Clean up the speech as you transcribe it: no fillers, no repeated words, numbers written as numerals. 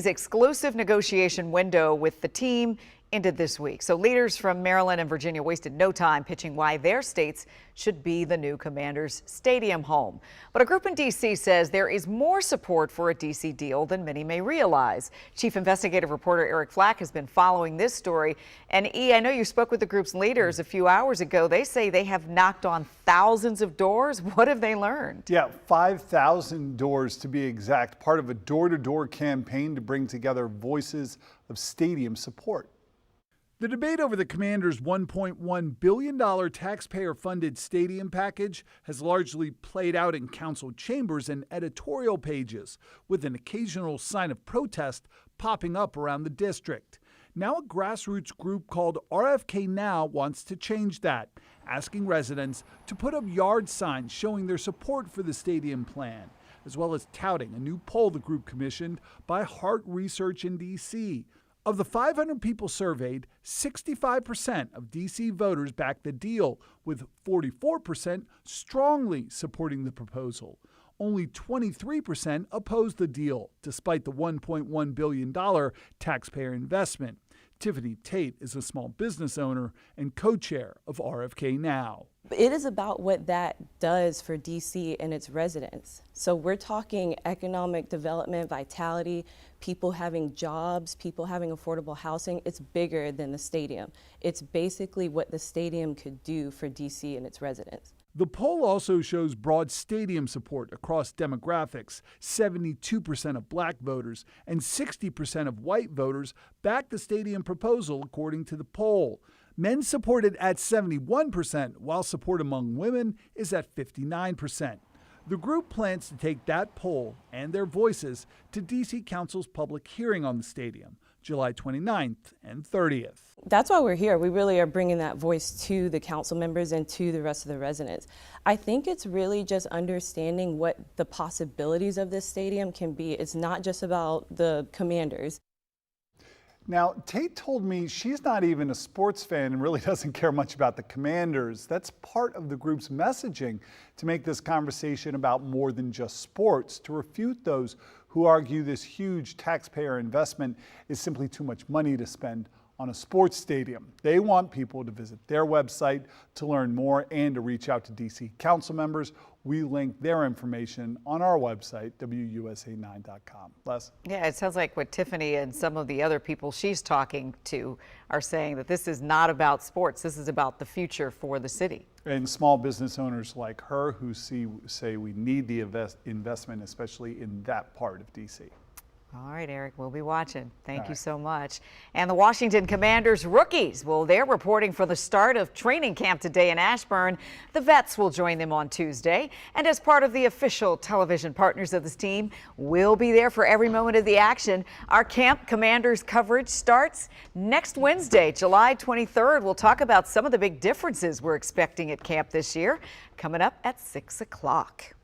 Exclusive negotiation window with the team ended this week. So leaders from Maryland and Virginia wasted no time pitching why their states should be the new Commanders Stadium home. But a group in D.C. says there is more support for a D.C. deal than many may realize. Chief investigative reporter Eric Flack has been following this story. And I know you spoke with the group's leaders a few hours ago. They say they have knocked on thousands of doors. What have they learned? Yeah, 5,000 doors to be exact, part of a door-to-door campaign to bring together voices of stadium support. The debate over the Commanders' $1.1 billion taxpayer-funded stadium package has largely played out in council chambers and editorial pages, with an occasional sign of protest popping up around the district. Now a grassroots group called RFK Now wants to change that, asking residents to put up yard signs showing their support for the stadium plan, as well as touting a new poll the group commissioned by Hart Research in D.C. Of the 500 people surveyed, 65% of D.C. voters backed the deal, with 44% strongly supporting the proposal. Only 23% opposed the deal, despite the $1.1 billion taxpayer investment. Tiffany Tate is a small business owner and co-chair of RFK Now. It is about what that does for DC and its residents. So we're talking economic development, vitality, people having jobs, people having affordable housing. It's bigger than the stadium. It's basically what the stadium could do for DC and its residents. The poll also shows broad stadium support across demographics. 72% of black voters and 60% of white voters backed the stadium proposal, according to the poll. Men supported at 71%, while support among women is at 59%. The group plans to take that poll and their voices to D.C. Council's public hearing on the stadium, July 29th and 30th. That's why we're here. We really are bringing that voice to the council members and to the rest of the residents. I think it's really just understanding what the possibilities of this stadium can be. It's not just about the Commanders. Now, Tate told me she's not even a sports fan and really doesn't care much about the Commanders. That's part of the group's messaging to make this conversation about more than just sports, to refute those who argue this huge taxpayer investment is simply too much money to spend on a sports stadium. They want people to visit their website to learn more and to reach out to DC council members. We link their information on our website, WUSA9.com. Les? Yeah, it sounds like what Tiffany and some of the other people she's talking to are saying, that this is not about sports. This is about the future for the city. And small business owners like her who say we need the investment, especially in that part of DC. All right, Eric, we'll be watching. Thank you so much. And the Washington Commanders rookies, well, they're reporting for the start of training camp today in Ashburn. The vets will join them on Tuesday. And as part of the official television partners of this team, we'll be there for every moment of the action. Our Camp Commanders coverage starts next Wednesday, July 23rd. We'll talk about some of the big differences we're expecting at camp this year, coming up at 6 o'clock.